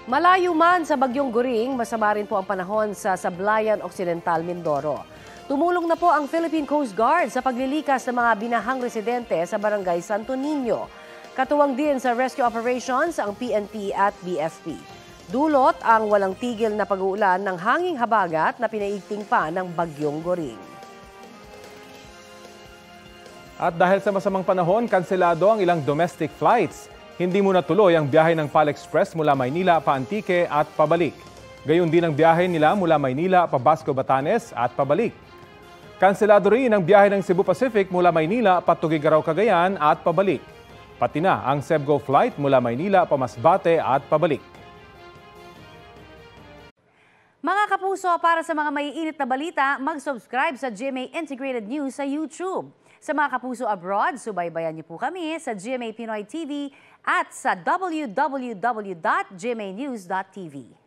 Malayo man sa Bagyong Goring, masama rin po ang panahon sa Sablayan Occidental, Mindoro. Tumulong na po ang Philippine Coast Guard sa paglilikas ng mga binahang residente sa Barangay Santo Niño. Katuwang din sa rescue operations ang PNP at BFP. Dulot ang walang tigil na pag-uulan ng hanging habagat na pinaigting pa ng Bagyong Goring. At dahil sa masamang panahon, kanselado ang ilang domestic flights. Hindi muna tuloy ang biyahe ng PAL Express mula Maynila pa Antique at pabalik. Gayon din ang biyahe nila mula Maynila pa Basco Batanes at pabalik. Kanselado rin ang biyahe ng Cebu Pacific mula Maynila pa Tuguegarao Cagayan at pabalik. Pati na ang Cebgo flight mula Maynila pa Masbate at pabalik. Mga kapuso, para sa mga maiinit na balita, mag-subscribe sa GMA Integrated News sa YouTube. Sa mga kapuso abroad, subaybayan niyo po kami sa GMA Pinoy TV at sa www.gmanews.tv.